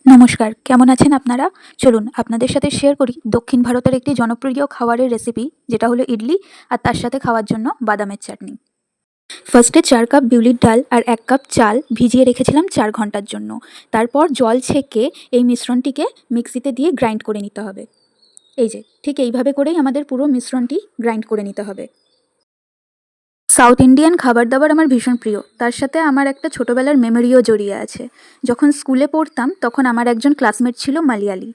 নমস্কার, কেমন আছেন আপনারা? চলুন আপনাদের সাথে শেয়ার করি দক্ষিণ ভারতের একটি জনপ্রিয় খাবারের রেসিপি, যেটা হলো ইডলি আর তার সাথে খাওয়ার জন্য বাদামের চাটনি। ফার্স্টে ৪ কাপ বিউলির ডাল আর ১ কাপ চাল ভিজিয়ে রেখেছিলাম ৪ ঘন্টার জন্য। তারপর জল ছেঁকে এই মিশ্রণটিকে মিক্সিতে দিয়ে গ্রাইন্ড করে নিতে হবে। এই যে ঠিক এইভাবে করেই আমাদের পুরো মিশ্রণটি গ্রাইন্ড করে নিতে হবে। সাউথ ইন্ডিয়ান খাবার দাবার আমার ভীষণ প্রিয়। তার সাথে আমার একটা ছোটোবেলার মেমোরিও জড়িয়ে আছে। যখন স্কুলে পড়তাম তখন আমার একজন ক্লাসমেট ছিল মালয়ালি।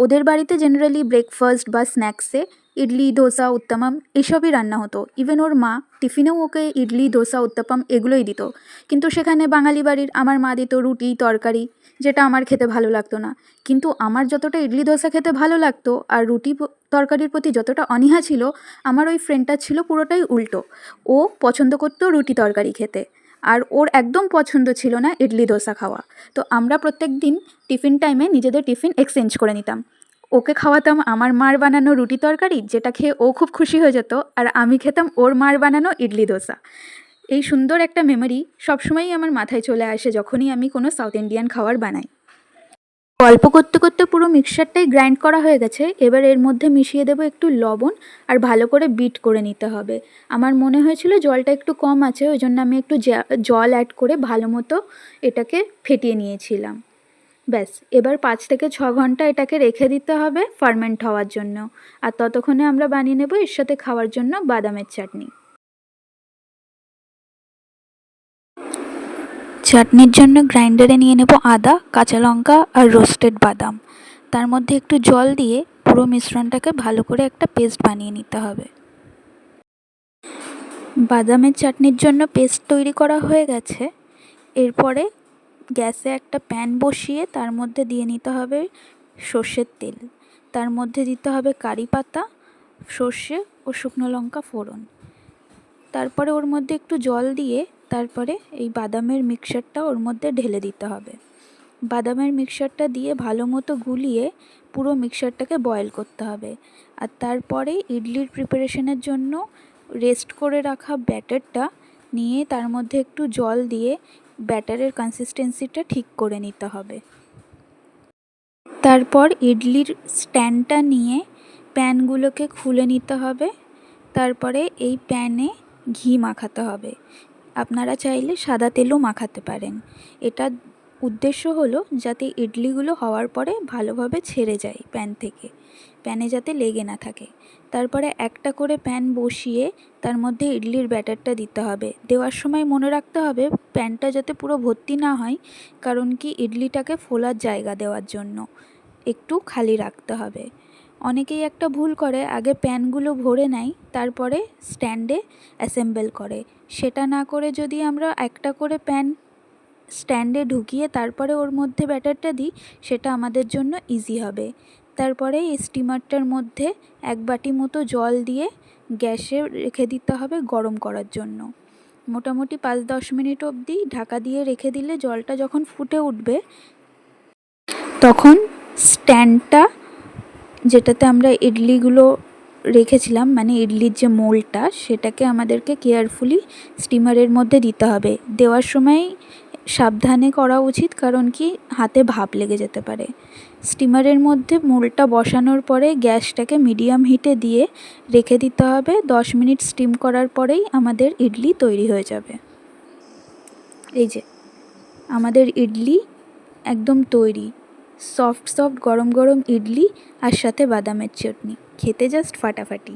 ওদের বাড়িতে জেনারেলি ব্রেকফাস্ট বা স্ন্যাক্সে ইডলি, ধোসা, উত্তপম এসবই রান্না হতো। ইভেন ওর মা টিফিনেও ওকে ইডলি, ধোসা, উত্তপম এগুলোই দিত। কিন্তু সেখানে বাঙালি বাড়ির আমার মা দিত রুটি, তরকারি, যেটা আমার খেতে ভালো লাগতো না। কিন্তু আমার যতটা ইডলি, ধোসা খেতে ভালো লাগতো আর রুটি তরকারির প্রতি যতটা অনীহা ছিল, আমার ওই ফ্রেন্ডটার ছিল পুরোটাই উল্টো। ও পছন্দ করতো রুটি তরকারি খেতে, আর ওর একদম পছন্দ ছিল না ইডলি ধোসা খাওয়া। তো আমরা প্রত্যেক দিন টিফিন টাইমে নিজেদের টিফিন এক্সচেঞ্জ করে নিতাম। ওকে খাওয়াতাম আমার মার বানানো রুটি তরকারি, যেটা খেয়ে ও খুব খুশি হয়ে যেত, আর আমি খেতাম ওর মার বানানো ইডলি ধোসা। এই সুন্দর একটা মেমোরি সবসময়ই আমার মাথায় চলে আসে যখনই আমি কোনো সাউথ ইন্ডিয়ান খাবার বানাই। গল্প করতে করতে পুরো মিক্সচারটাই গ্রাইন্ড করা হয়ে গেছে। এবার এর মধ্যে মিশিয়ে দেবো একটু লবণ আর ভালো করে বিট করে নিতে হবে। আমার মনে হয়েছিল জলটা একটু কম আছে, ওই জন্য আমি একটু জল অ্যাড করে ভালো মতো এটাকে ফেটিয়ে নিয়েছিলাম। ব্যাস, এবার ৫ থেকে ৬ ঘন্টা এটাকে রেখে দিতে হবে ফার্মেন্ট হওয়ার জন্য। আর ততক্ষণে আমরা বানিয়ে নেব এর সাথে খাওয়ার জন্য বাদামের চাটনি। চাটনির জন্য গ্রাইন্ডারে নিয়ে নেব আদা, কাঁচা লঙ্কা আর রোস্টেড বাদাম। তার মধ্যে একটু জল দিয়ে পুরো মিশ্রণটাকে ভালো করে একটা পেস্ট বানিয়ে নিতে হবে। বাদামের চাটনির জন্য পেস্ট তৈরি করা হয়ে গেছে। এরপরে গ্যাসে একটা প্যান বসিয়ে তার মধ্যে দিয়ে নিতে হবে সর্ষের তেল। তার মধ্যে দিতে হবে কারি পাতা, সর্ষে ও শুকনো লঙ্কা ফোড়ন। তারপরে ওর মধ্যে একটু জল দিয়ে তারপরে এই বাদামের মিক্সচারটা ওর মধ্যে ঢেলে দিতে হবে। বাদামের মিক্সচারটা দিয়ে ভালো মতো গুলিয়ে পুরো মিক্সচারটাকে বয়েল করতে হবে। আর তারপরে ইডলির প্রিপারেশনের জন্য রেস্ট করে রাখা ব্যাটারটা নিয়ে তার মধ্যে একটু জল দিয়ে ব্যাটারের কনসিস্টেন্সিটা ঠিক করে নিতে হবে। তারপর ইডলির স্ট্যান্ডটা নিয়ে প্যানগুলোকে খুলে নিতে হবে। তারপরে এই প্যানে ঘি মাখাতে হবে। আপনারা চাইলে সাদা তেলও মাখাতে পারেন। এটা উদ্দেশ্য হলো যাতে ইডলিগুলো হওয়ার পরে ভালোভাবে ছেড়ে যায় প্যান থেকে, প্যানে যাতে লেগে না থাকে। তারপরে একটা করে প্যান বসিয়ে তার মধ্যে ইডলির ব্যাটারটা দিতে হবে। দেওয়ার সময় মনে রাখতে হবে প্যানটা যাতে পুরো ভর্তি না হয়, কারণ কি ইডলিটাকে ফোলার জায়গা দেওয়ার জন্য একটু খালি রাখতে হবে। অনেকেই একটা ভুল করে, আগে প্যানগুলো ভরে নেয় তারপরে স্ট্যান্ডে অ্যাসেম্বল করে। সেটা না করে যদি আমরা একটা করে প্যান স্ট্যান্ডে ঢুকিয়ে তারপরে ওর মধ্যে ব্যাটারটা দিই, সেটা আমাদের জন্য ইজি হবে। তারপরে এই স্টিমারটার মধ্যে ১ বাটি মতো জল দিয়ে গ্যাসে রেখে দিতে হবে গরম করার জন্য। মোটামুটি ৫-১০ মিনিট অবধি ঢাকা দিয়ে রেখে দিলে জলটা যখন ফুটে উঠবে, তখন স্ট্যান্ডটা যেটাতে আমরা ইডলিগুলো রেখেছিলাম, মানে ইডলির যে মোল্ডটা, সেটাকে আমাদেরকে কেয়ারফুলি স্টিমারের মধ্যে দিতে হবে। দেওয়ার সময় সাবধানে করা উচিত, কারণ কি হাতে ভাপ লেগে যেতে পারে। স্টিমারের মধ্যে মোল্ডটা বসানোর পরে গ্যাসটাকে মিডিয়াম হিটে দিয়ে রেখে দিতে হবে। ১০ মিনিট স্টিম করার পরেই আমাদের ইডলি তৈরি হয়ে যাবে। এই যে আমাদের ইডলি একদম তৈরি। সফট সফট গরম গরম ইডলি আর সাথে বাদামের চাটনি, খেতে জাস্ট ফাটাফাটি।